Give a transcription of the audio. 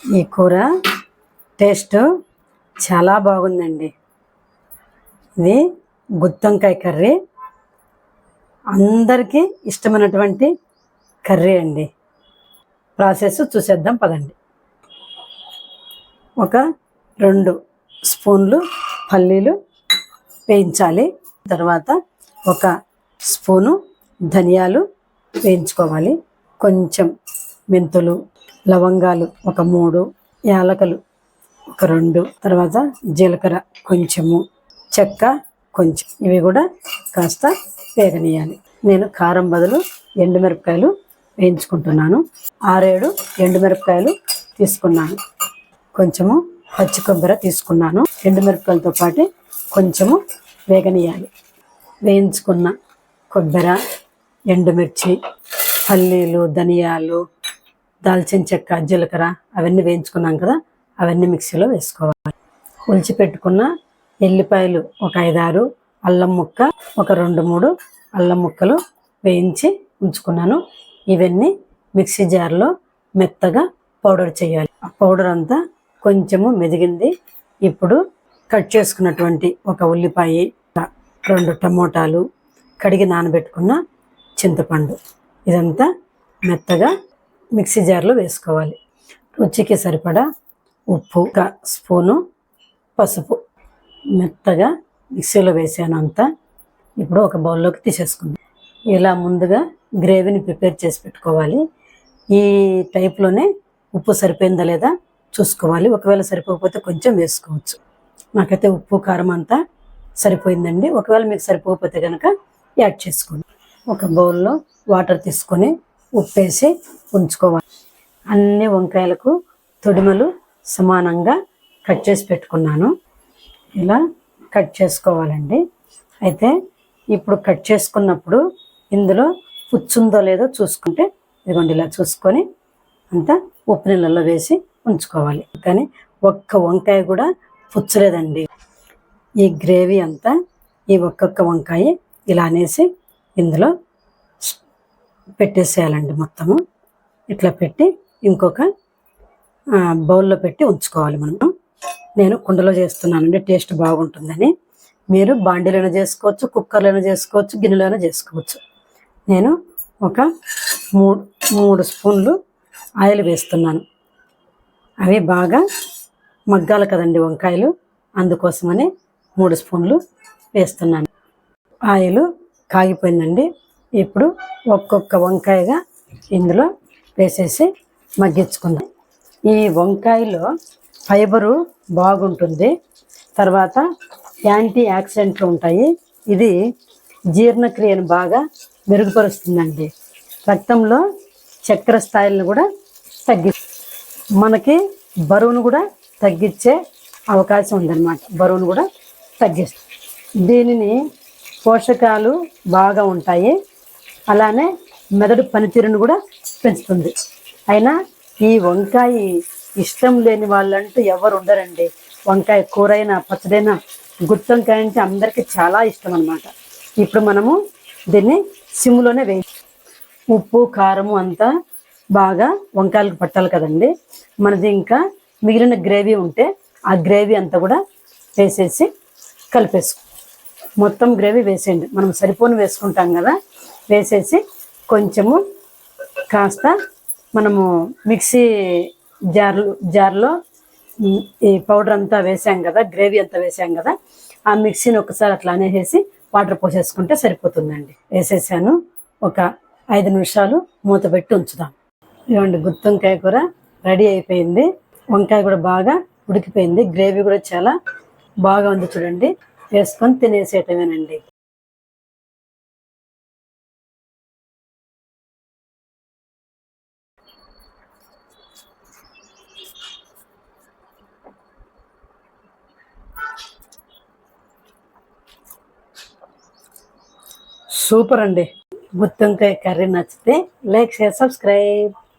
ఈ కూర టేస్ట్ చాలా బాగుందండి. ఇది గుత్తొంకాయ కర్రీ, అందరికీ ఇష్టమైనటువంటి కర్రీ అండి. ప్రాసెస్ చూసేద్దాం పదండి. ఒక 2 స్పూన్లు పల్లీలు వేయించాలి. తర్వాత 1 స్పూను ధనియాలు వేయించుకోవాలి. కొంచెం మెంతులు, లవంగాలు 3, యాలకులు 2, తర్వాత జీలకర్ర కొంచెము, చెక్క కొంచెం, ఇవి కూడా కాస్త వేగనీయాలి. నేను కారం బదులు ఎండుమిరపకాయలు వేయించుకుంటున్నాను. 6-7 ఎండుమిరపకాయలు తీసుకున్నాను. కొంచెము పచ్చి కొబ్బరి తీసుకున్నాను. ఎండుమిరపకాయలతో పాటు కొంచెము వేగనీయాలి. వేయించుకున్న కొబ్బరి, ఎండుమిర్చి, పల్లీలు, ధనియాలు, దాల్చిన చెక్క, జీలకర్ర అవన్నీ వేయించుకున్నాం కదా, అవన్నీ మిక్సీలో వేసుకోవాలి. ఒలిచిపెట్టుకున్న ఎల్లిపాయలు 5-6, అల్లం ముక్క 2-3 అల్లం ముక్కలు వేయించి ఉంచుకున్నాను. ఇవన్నీ మిక్సీ జార్లో మెత్తగా పౌడర్ చేయాలి. ఆ పౌడర్ అంతా కొంచెము మెదిగింది. ఇప్పుడు కట్ చేసుకున్నటువంటి 1 ఉల్లిపాయ, 2 టమోటాలు, కడిగి నానబెట్టుకున్న చింతపండు, ఇదంతా మెత్తగా మిక్సీ జార్లో వేసుకోవాలి. రుచికి సరిపడా ఉప్పు, 1 స్పూను పసుపు మెత్తగా మిక్సీలో వేసాను అంతా. ఇప్పుడు ఒక బౌల్లోకి తీసేసుకుందాం. ఇలా ముందుగా గ్రేవీని ప్రిపేర్ చేసి పెట్టుకోవాలి. ఈ టైప్లోనే ఉప్పు సరిపోయిందా లేదా చూసుకోవాలి. ఒకవేళ సరిపోకపోతే కొంచెం వేసుకోవచ్చు. నాకైతే ఉప్పు కారం అంతా సరిపోయిందండి. ఒకవేళ మీకు సరిపోకపోతే కనుక యాడ్ చేసుకోండి. ఒక బౌల్లో వాటర్ తీసుకొని ఉప్పేసి ఉంచుకోవాలి. అన్ని వంకాయలకు తొడిమలు సమానంగా కట్ చేసి పెట్టుకున్నాను. ఇలా కట్ చేసుకోవాలండి. అయితే ఇప్పుడు కట్ చేసుకున్నప్పుడు ఇందులో పుచ్చుందో లేదో చూసుకుంటే, ఇదిగోండి ఇలా చూసుకొని అంతా ఉప్పు నీళ్ళల్లో వేసి ఉంచుకోవాలి. కానీ ఒక్క వంకాయ కూడా పుచ్చలేదండి. ఈ గ్రేవీ అంతా ఈ ఒక్కొక్క వంకాయ ఇలా అనేసి ఇందులో పెట్టేసేయాలండి. మొత్తము ఇట్లా పెట్టి ఇంకొక బౌల్లో పెట్టి ఉంచుకోవాలి. నేను కుండలో చేస్తున్నానండి, టేస్ట్ బాగుంటుందని. మీరు బాండీలోనే చేసుకోవచ్చు, కుక్కర్లోనే చేసుకోవచ్చు, గిన్నెలోనే చేసుకోవచ్చు. నేను ఒక 3 స్పూన్లు ఆయిల్ వేస్తున్నాను. అవి బాగా మగ్గాలి కదండి వంకాయలు, అందుకోసమని 3 స్పూన్లు వేస్తున్నాను. ఆయిల్ కాగిపోయిందండి. ఇప్పుడు ఒక్కొక్క వంకాయగా ఇందులో వేసేసి మగ్గించుకుందాం. ఈ వంకాయలో ఫైబరు బాగుంటుంది. తర్వాత యాంటీ ఆక్సిడెంట్లు ఉంటాయి. ఇది జీర్ణక్రియను బాగా మెరుగుపరుస్తుందండి. రక్తంలో చక్కెర స్థాయిలను కూడా మనకి బరువును కూడా తగ్గించే అవకాశం ఉందన్నమాట. బరువును కూడా తగ్గిస్తుంది. దీనిని పోషకాలు బాగా ఉంటాయి. అలానే మెదడు పనితీరును కూడా పెంచుతుంది. అయినా ఈ వంకాయ ఇష్టం లేని వాళ్ళంటూ ఎవరు ఉండరండి. వంకాయ కూరైనా పచ్చడైనా గుత్తొంకాయ అంటే అందరికీ చాలా ఇష్టం అన్నమాట. ఇప్పుడు మనము దీన్ని సిమ్లోనే ఉప్పు కారము అంతా బాగా వంకాయలకు పట్టాలి కదండి. మనది ఇంకా మిగిలిన గ్రేవీ ఉంటే ఆ గ్రేవీ అంతా కూడా వేసేసి కలిపేసుకో. మొత్తం గ్రేవీ వేసేయండి. మనం సరిపోని వేసుకుంటాం కదా, వేసేసి కొంచెము కాస్త మనము మిక్సీ జార్లో ఈ పౌడర్ అంతా వేసాం కదా, గ్రేవీ అంతా వేసాం కదా, ఆ మిక్సీని ఒకసారి అట్లా అనేసి వాటర్ పోసేసుకుంటే సరిపోతుందండి. వేసేసాను. ఒక 5 నిమిషాలు మూత పెట్టి ఉంచుదాం. ఇవ్వండి, గుత్తొంకాయ కూర రెడీ అయిపోయింది. వంకాయ కూడా బాగా ఉడికిపోయింది. గ్రేవీ కూడా చాలా బాగా ఉంది చూడండి. వేసుకొని తినేసేయటమేనండి. సూపర్ అండి. గుత్తొంకాయ కర్రీ నచ్చితే లైక్, షేర్, సబ్స్క్రైబ్.